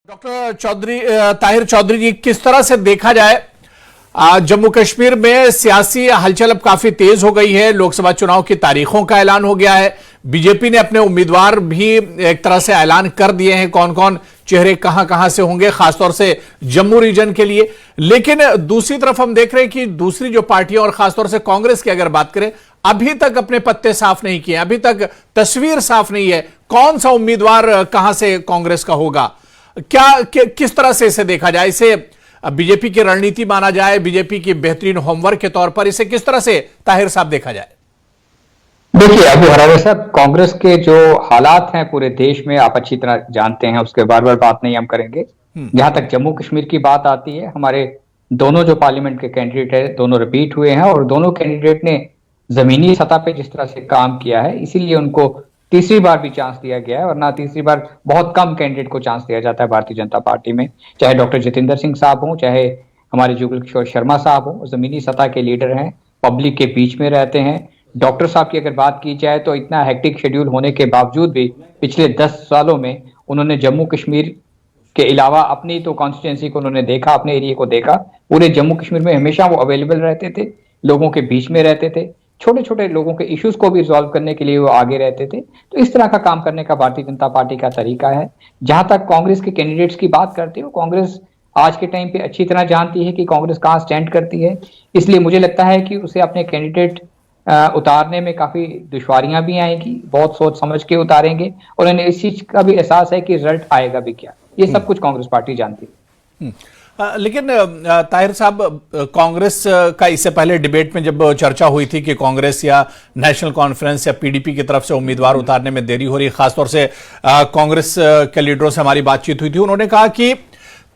Doctor Chaudhary Tahir Chaudhary जी, किस तरह से देखा जाए जम्मू कश्मीर में सियासी हलचल अब काफी तेज हो गई है। लोकसभा चुनाव की तारीखों का ऐलान हो गया है। बीजेपी ने अपने उम्मीदवार भी एक तरह से ऐलान कर दिए हैं, कौन कौन चेहरे कहां कहां से होंगे, खासतौर से जम्मू रीजन के लिए। लेकिन दूसरी तरफ हम देख रहे हैं कि दूसरी जो पार्टियां और खासतौर से कांग्रेस की अगर बात करें, अभी तक अपने पत्ते साफ नहीं किए, अभी तक तस्वीर साफ नहीं है कौन सा उम्मीदवार कहां से कांग्रेस का होगा। किस तरह से इसे देखा जाए, इसे बीजेपी की रणनीति माना जाए, बीजेपी की बेहतरीन होमवर्क के तौर पर इसे किस तरह से ताहिर साहब देखा जाए? देखिए अबू हरारे साहब, कांग्रेस के जो हालात हैं पूरे देश में आप अच्छी तरह जानते हैं, उसके बार बार बात नहीं हम करेंगे। जहां तक जम्मू कश्मीर की बात आती है, हमारे दोनों जो पार्लियामेंट के कैंडिडेट है दोनों रिपीट हुए हैं और दोनों कैंडिडेट ने जमीनी सतह पे जिस तरह से काम किया है, इसीलिए उनको तीसरी बार भी चांस दिया गया है। वरना तीसरी बार बहुत कम कैंडिडेट को चांस दिया जाता है भारतीय जनता पार्टी में, चाहे डॉक्टर जितेंद्र सिंह साहब हों, चाहे हमारे जुगल किशोर शर्मा साहब हों। जमीनी सतह के लीडर हैं, पब्लिक के बीच में रहते हैं। डॉक्टर साहब की अगर बात की जाए तो इतना हेक्टिक शेड्यूल होने के बावजूद भी पिछले 10 सालों में उन्होंने जम्मू कश्मीर के अलावा अपनी तो कॉन्स्टिट्यूंसी को उन्होंने देखा, अपने एरिया को देखा। पूरे जम्मू कश्मीर में हमेशा वो अवेलेबल रहते थे, लोगों के बीच में रहते थे, छोटे छोटे लोगों के इश्यूज को भी रिजॉल्व करने के लिए वो आगे रहते थे। तो इस तरह का काम करने का भारतीय जनता पार्टी का तरीका है। जहां तक कांग्रेस के कैंडिडेट्स की बात करते हो, कांग्रेस आज के टाइम पे अच्छी तरह जानती है कि कांग्रेस कहां स्टैंड करती है, इसलिए मुझे लगता है कि उसे अपने कैंडिडेट उतारने में काफी दुश्वारियां भी आएंगी, बहुत सोच समझ के उतारेंगे और उन्हें इस चीज का भी एहसास है कि रिजल्ट आएगा भी क्या। ये सब कुछ कांग्रेस पार्टी जानती है। लेकिन ताहिर साहब, कांग्रेस का इससे पहले डिबेट में जब चर्चा हुई थी कि कांग्रेस या नेशनल कॉन्फ्रेंस या पीडीपी की तरफ से उम्मीदवार उतारने में देरी हो रही, खासतौर से कांग्रेस के लीडरों से हमारी बातचीत हुई थी, उन्होंने कहा कि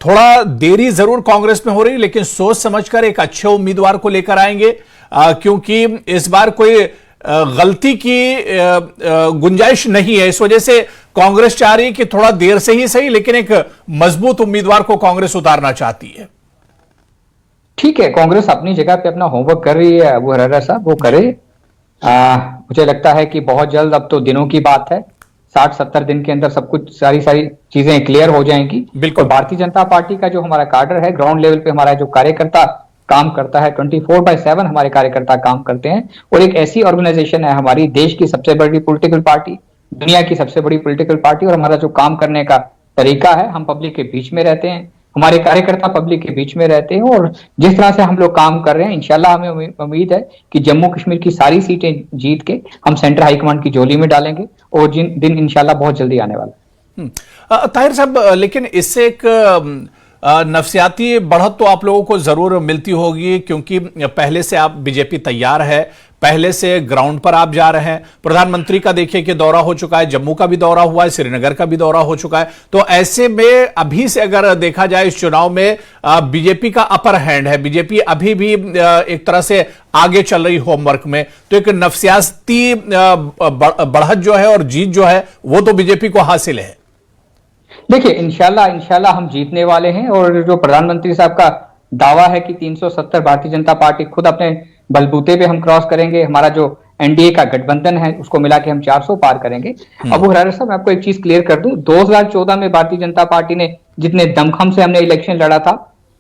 थोड़ा देरी जरूर कांग्रेस में हो रही, लेकिन सोच समझकर एक अच्छे उम्मीदवार को लेकर आएंगे, क्योंकि इस बार कोई गलती की गुंजाइश नहीं है। इस वजह से कांग्रेस चाह रही है कि थोड़ा देर से ही सही, लेकिन एक मजबूत उम्मीदवार को कांग्रेस उतारना चाहती है। ठीक है, कांग्रेस अपनी जगह पे अपना होमवर्क कर रही है, अबू हरारा साहब वो करे। मुझे लगता है कि बहुत जल्द, अब तो दिनों की बात है, 60-70 दिन के अंदर सब कुछ सारी चीजें क्लियर हो जाएंगी। बिल्कुल। भारतीय जनता पार्टी का जो हमारा कार्डर है, ग्राउंड लेवल पे हमारा जो कार्यकर्ता काम करता है, 24/7 हमारे कार्यकर्ता काम करते हैं। और एक ऐसी ऑर्गेनाइजेशन है, हमारी देश की सबसे बड़ी पॉलिटिकल पार्टी, दुनिया की सबसे बड़ी पॉलिटिकल पार्टी, और हमारा जो काम करने का तरीका है, हम पब्लिक के बीच में रहते हैं, हमारे कार्यकर्ता पब्लिक के बीच में रहते हैं। और जिस तरह से हम लोग काम कर रहे हैं, इंशाल्लाह हमें उम्मीद है कि जम्मू कश्मीर की सारी सीटें जीत के हम सेंट्रल हाईकमांड की झोली में डालेंगे और जिन दिन इंशाल्लाह बहुत जल्दी आने वाला है। ताहिर साहब, लेकिन इससे एक नफसियाती बढ़त तो आप लोगों को जरूर मिलती होगी, क्योंकि पहले से आप बीजेपी तैयार है, पहले से ग्राउंड पर आप जा रहे हैं। प्रधानमंत्री का देखिए कि दौरा हो चुका है, जम्मू का भी दौरा हुआ है, श्रीनगर का भी दौरा हो चुका है। तो ऐसे में अभी से अगर देखा जाए इस चुनाव में बीजेपी का अपर हैंड है, बीजेपी अभी भी एक तरह से आगे चल रही होमवर्क में, तो एक नफसियाती बढ़त जो है और जीत जो है वो तो बीजेपी को हासिल है। देखिए इंशाल्लाह हम जीतने वाले हैं। और जो प्रधानमंत्री साहब का दावा है कि 370 भारतीय जनता पार्टी खुद अपने बलबूते पे हम क्रॉस करेंगे, हमारा जो एनडीए का गठबंधन है उसको मिला के हम 400 पार करेंगे। अबू हरारा साहब, मैं आपको एक चीज क्लियर कर दूं, 2014 में भारतीय जनता पार्टी ने जितने दमखम से हमने इलेक्शन लड़ा था,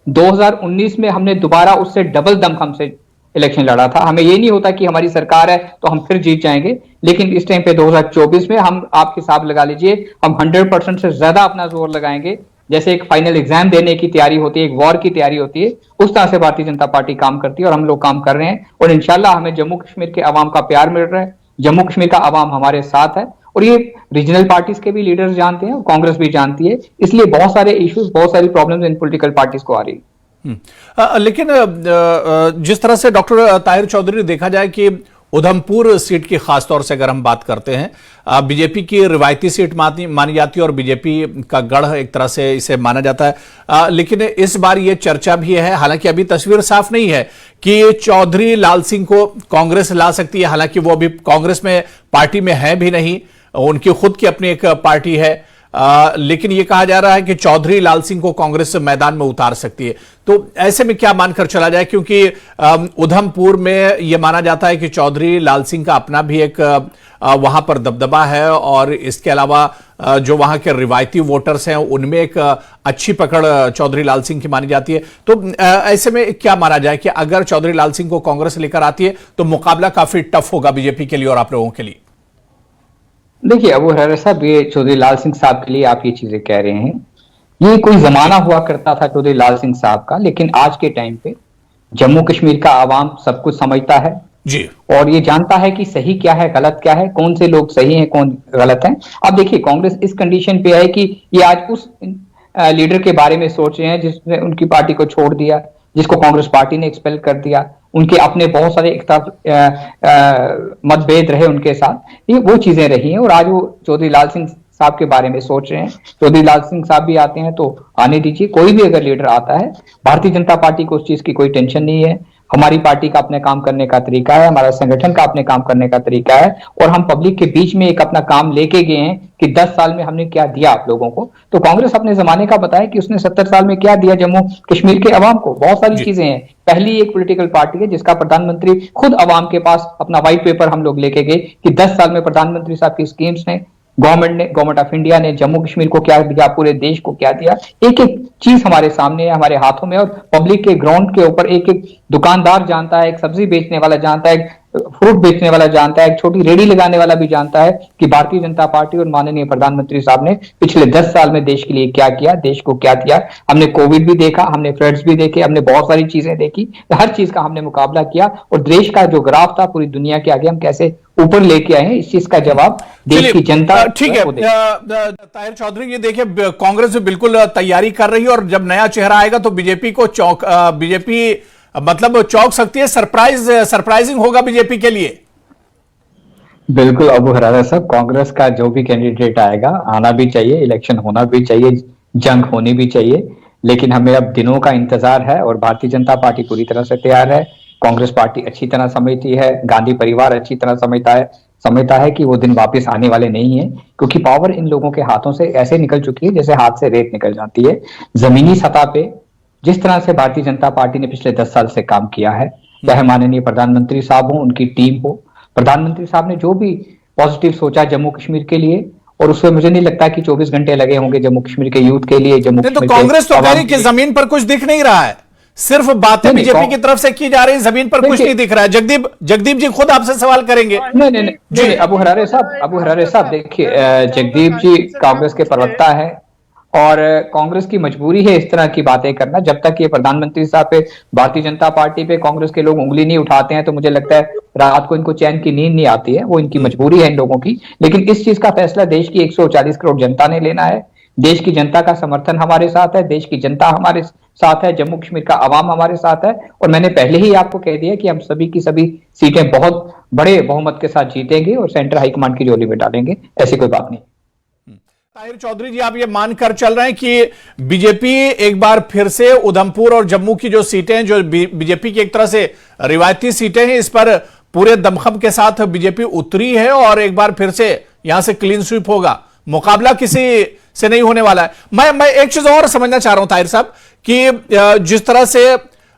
2019 में हमने दोबारा उससे डबल दमखम से इलेक्शन लड़ा था। हमें ये नहीं होता कि हमारी सरकार है तो हम फिर जीत जाएंगे, लेकिन इस टाइम पे 2024 में हम, आप हिसाब लगा लीजिए, हम 100% से ज्यादा अपना जोर लगाएंगे। जैसे एक फाइनल एग्जाम देने की तैयारी होती है, एक वॉर की तैयारी होती है, उस तरह से भारतीय जनता पार्टी काम करती है और हम लोग काम कर रहे हैं। और इंशाल्लाह हमें जम्मू कश्मीर के अवाम का प्यार मिल रहा है, जम्मू कश्मीर का अवाम हमारे साथ है, और ये रीजनल पार्टीज के भी लीडर्स जानते हैं और कांग्रेस भी जानती है। इसलिए बहुत सारे इश्यूज, बहुत सारी प्रॉब्लम्स इन पॉलिटिकल पार्टीज को आ रही है। लेकिन जिस तरह से डॉक्टर ताहिर चौधरी देखा जाए कि उधमपुर सीट की खासतौर से अगर हम बात करते हैं, बीजेपी की रिवायती सीट मानी जाती है और बीजेपी का गढ़ एक तरह से इसे माना जाता है। लेकिन इस बार ये चर्चा भी है, हालांकि अभी तस्वीर साफ नहीं है कि चौधरी लाल सिंह को कांग्रेस ला सकती है, हालांकि वो अभी कांग्रेस में पार्टी में है भी नहीं, उनकी खुद की अपनी एक पार्टी है। लेकिन यह कहा जा रहा है कि चौधरी लाल सिंह को कांग्रेस मैदान में उतार सकती है। तो ऐसे में क्या मानकर चला जाए, क्योंकि उधमपुर में यह माना जाता है कि चौधरी लाल सिंह का अपना भी एक वहां पर दबदबा है और इसके अलावा जो वहां के रिवायती वोटर्स हैं उनमें एक अच्छी पकड़ चौधरी लाल सिंह की मानी जाती है। तो ऐसे में क्या माना जाए कि अगर चौधरी लाल सिंह को कांग्रेस लेकर आती है तो मुकाबला काफी टफ होगा बीजेपी के लिए और आप लोगों के लिए? देखिए अबू हरारा साहब, ये चौधरी लाल सिंह साहब के लिए आप ये चीजें कह रहे हैं, ये कोई जमाना हुआ करता था चौधरी लाल सिंह साहब का, लेकिन आज के टाइम पे जम्मू कश्मीर का आवाम सब कुछ समझता है जी, और ये जानता है कि सही क्या है, गलत क्या है, कौन से लोग सही हैं, कौन गलत हैं। अब देखिए कांग्रेस इस कंडीशन पे है कि ये आज उस लीडर के बारे में सोच रहे हैं जिसने उनकी पार्टी को छोड़ दिया, जिसको कांग्रेस पार्टी ने एक्सपेल कर दिया, उनके अपने बहुत सारे मतभेद रहे उनके साथ, ये वो चीजें रही हैं और आज वो चौधरी लाल सिंह साहब के बारे में सोच रहे हैं। चौधरी लाल सिंह साहब भी आते हैं तो आने दीजिए, कोई भी अगर लीडर आता है, भारतीय जनता पार्टी को उस चीज की कोई टेंशन नहीं है। हमारी पार्टी का अपने काम करने का तरीका है, हमारा संगठन का अपने काम करने का तरीका है और हम पब्लिक के बीच में एक अपना काम लेके गए हैं कि 10 साल में हमने क्या दिया आप लोगों को। तो कांग्रेस अपने जमाने का बताए कि उसने 70 साल में क्या दिया जम्मू कश्मीर के अवाम को। बहुत सारी चीजें हैं। पहली एक पॉलिटिकल पार्टी है जिसका प्रधानमंत्री खुद अवाम के पास अपना व्हाइट पेपर हम लोग लेके गए कि 10 साल में प्रधानमंत्री साहब की स्कीम्स ने, गवर्नमेंट ऑफ इंडिया ने जम्मू कश्मीर को क्या दिया, पूरे देश को क्या दिया। एक एक चीज हमारे सामने है, हमारे हाथों में, और पब्लिक के ग्राउंड के ऊपर एक एक दुकानदार जानता है, एक सब्जी बेचने वाला जानता है, एक फ्रूट बेचने वाला जानता है, एक छोटी रेडी लगाने वाला भी जानता है कि भारतीय जनता पार्टी और माननीय प्रधानमंत्री साहब ने पिछले 10 साल में देश के लिए क्या किया, देश को क्या दिया। हमने कोविड भी देखा, हमने फ्लड्स भी देखे, हमने बहुत सारी चीजें देखी, हर चीज का हमने मुकाबला किया और देश का जो ग्राफ था पूरी दुनिया के आगे हम कैसे ऊपर लेके आए हैं, इस चीज का जवाब देश की जनता। ठीक है ताहिर चौधरी, ये देखिए कांग्रेस भी बिल्कुल तैयारी कर रही है और जब नया चेहरा आएगा तो बीजेपी को बीजेपी मतलब चौंक सकती है, सरप्राइजिंग होगा बीजेपी के लिए। बिल्कुल अबू हरारा साहब, कांग्रेस का जो भी कैंडिडेट आएगा आना भी चाहिए, इलेक्शन होना भी चाहिए, जंग होनी भी चाहिए, लेकिन हमें अब दिनों का इंतजार है और भारतीय जनता पार्टी पूरी तरह से तैयार है। कांग्रेस पार्टी अच्छी तरह समझती है, गांधी परिवार अच्छी तरह समझता है कि वो दिन वापस आने वाले नहीं है, क्योंकि पावर इन लोगों के हाथों से ऐसे निकल चुकी है जैसे हाथ से रेत निकल जाती है। जमीनी सतह पे जिस तरह से भारतीय जनता पार्टी ने पिछले 10 साल से काम किया है, चाहे माननीय प्रधानमंत्री साहब हो, उनकी टीम हो, प्रधानमंत्री साहब ने जो भी पॉजिटिव सोचा जम्मू कश्मीर के लिए, और उसमें मुझे नहीं लगता कि 24 घंटे लगे होंगे जम्मू कश्मीर के यूथ के लिए। जम्मू तो कांग्रेस तो कह रही कि जमीन पर कुछ दिख नहीं रहा है, सिर्फ बातें बीजेपी की तरफ से की जा रही है, जमीन पर कुछ नहीं दिख रहा है। जगदीप जी खुद आपसे सवाल करेंगे। नहीं, अबू हरारे साहब देखिए, जगदीप जी कांग्रेस के प्रवक्ता है और कांग्रेस की मजबूरी है इस तरह की बातें करना। जब तक ये प्रधानमंत्री साहब पे, भारतीय जनता पार्टी पे कांग्रेस के लोग उंगली नहीं उठाते हैं तो मुझे लगता है रात को इनको चैन की नींद नहीं आती है। वो इनकी मजबूरी है इन लोगों की, लेकिन इस चीज का फैसला देश की 140 करोड़ जनता ने लेना है। देश की जनता का समर्थन हमारे साथ है, देश की जनता हमारे साथ है, जम्मू कश्मीर का अवाम हमारे साथ है, और मैंने पहले ही आपको कह दिया कि हम सभी की सभी सीटें बहुत बड़े बहुमत के साथ जीतेंगे और सेंट्रल हाईकमांड की झोली में डालेंगे। ऐसी कोई बात नहीं। ताहिर चौधरी जी, आप ये मानकर चल रहे हैं कि बीजेपी एक बार फिर से उधमपुर और जम्मू की जो सीटें हैं, जो बीजेपी की एक तरह से रिवायती सीटें हैं, इस पर पूरे दमखम के साथ बीजेपी उतरी है और एक बार फिर से यहां से क्लीन स्वीप होगा, मुकाबला किसी से नहीं होने वाला है। मैं एक चीज और समझना चाह रहा हूं ताहिर साहब कि जिस तरह से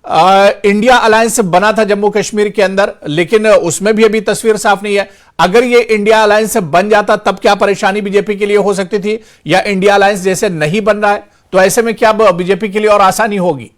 इंडिया अलायंस बना था जम्मू कश्मीर के अंदर, लेकिन उसमें भी अभी तस्वीर साफ नहीं है। अगर ये इंडिया अलायंस बन जाता तब क्या परेशानी बीजेपी के लिए हो सकती थी, या इंडिया अलायंस जैसे नहीं बन रहा है तो ऐसे में क्या बीजेपी के लिए और आसानी होगी?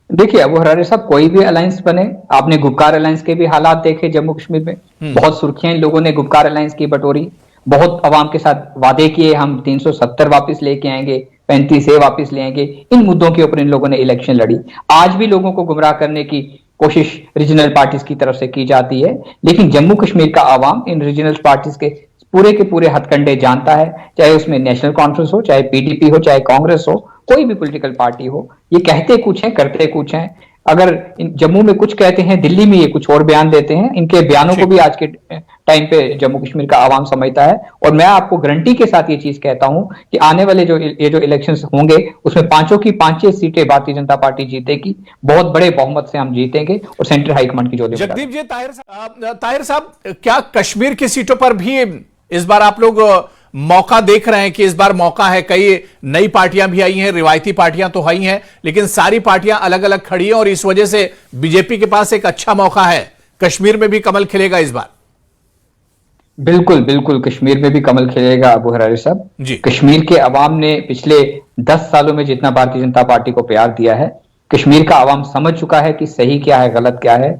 देखिए अबू हरारे साहब, कोई भी अलायंस बने, आपने गुपकार अलायंस के भी हालात देखे जम्मू कश्मीर में, बहुत सुर्खियां इन लोगों ने गुपकार अलायंस की बटोरी, बहुत अवाम के साथ वादे किए, हम 370 वापस लेके आएंगे, 35A वापस ले आएंगे। इन मुद्दों के ऊपर इन लोगों ने इलेक्शन लड़ी। आज भी लोगों को गुमराह करने की कोशिश रीजनल पार्टीज की तरफ से की जाती है, लेकिन जम्मू कश्मीर का आवाम इन रीजनल पार्टीज के पूरे हथकंडे जानता है, चाहे उसमें नेशनल कॉन्फ्रेंस हो, चाहे पीडीपी हो, चाहे कांग्रेस हो, कोई भी पॉलिटिकल पार्टी हो। ये कहते कुछ हैं, करते कुछ हैं। अगर जम्मू में कुछ कहते हैं, दिल्ली में ये कुछ और बयान देते हैं। इनके बयानों को भी आज के टाइम पे जम्मू कश्मीर का आवाम समझता है, और मैं आपको गारंटी के साथ ये चीज कहता हूं कि आने वाले जो इलेक्शंस होंगे उसमें 5 की 5 सीटें भारतीय जनता पार्टी जीतेगी, बहुत बड़े बहुमत से हम जीतेंगे और सेंट्रल हाईकमांड की झोली। जगदीप जी, ताहिर साहब, क्या कश्मीर की सीटों पर भी इस बार आप लोग मौका देख रहे हैं कि इस बार मौका है? कई नई पार्टियां भी आई हैं, रिवायती पार्टियां तो आई हैं, लेकिन सारी पार्टियां अलग अलग खड़ी हैं और इस वजह से बीजेपी के पास एक अच्छा मौका है। कश्मीर में भी कमल खिलेगा इस बार। बिल्कुल बिल्कुल, कश्मीर में भी कमल खिलेगा अबू हरारे साहब जी। कश्मीर के अवाम ने पिछले 10 सालों में जितना भारतीय जनता पार्टी को प्यार दिया है, कश्मीर का अवाम समझ चुका है कि सही क्या है, गलत क्या है।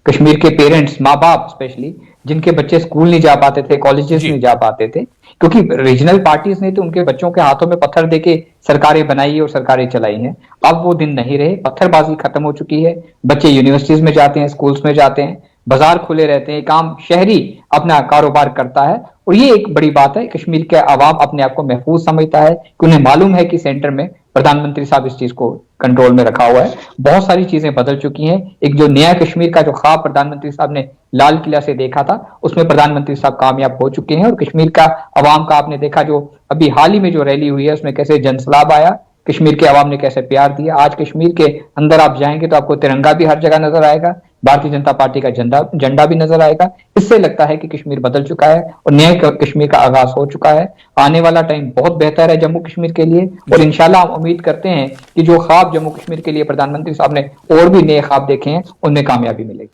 कश्मीर के पेरेंट्स, माँ बाप स्पेशली, जिनके बच्चे स्कूल नहीं जा पाते थे, कॉलेजेस नहीं जा पाते थे, क्योंकि रीजनल पार्टीज ने तो उनके बच्चों के हाथों में पत्थर देके सरकारें बनाई और सरकारें चलाई हैं। अब वो दिन नहीं रहे, पत्थरबाजी खत्म हो चुकी है। बच्चे यूनिवर्सिटीज में जाते हैं, स्कूल्स में जाते हैं, बाजार खुले रहते हैं, काम शहरी अपना कारोबार करता है। और ये एक बड़ी बात है, कश्मीर के अवाम अपने आप को महफूज समझता है कि उन्हें मालूम है कि सेंटर में प्रधानमंत्री साहब इस चीज को कंट्रोल में रखा हुआ है। बहुत सारी चीजें बदल चुकी हैं। एक जो नया कश्मीर का जो ख्वाब प्रधानमंत्री साहब ने लाल किला से देखा था, उसमें प्रधानमंत्री साहब कामयाब हो चुके हैं। और कश्मीर का अवाम का आपने देखा, जो अभी हाल ही में जो रैली हुई है, उसमें कैसे जनसलाब आया, कश्मीर के अवाम ने कैसे प्यार दिया। आज कश्मीर के अंदर आप जाएंगे तो आपको तिरंगा भी हर जगह नजर आएगा, भारतीय जनता पार्टी का झंडा भी नजर आएगा। इससे लगता है कि कश्मीर बदल चुका है और नए कश्मीर का आगाज हो चुका है। आने वाला टाइम बहुत बेहतर है जम्मू कश्मीर के लिए, और इंशाल्लाह हम उम्मीद करते हैं कि जो ख्वाब जम्मू कश्मीर के लिए प्रधानमंत्री साहब ने और भी नए ख्वाब देखे हैं, उनमें कामयाबी मिलेगी।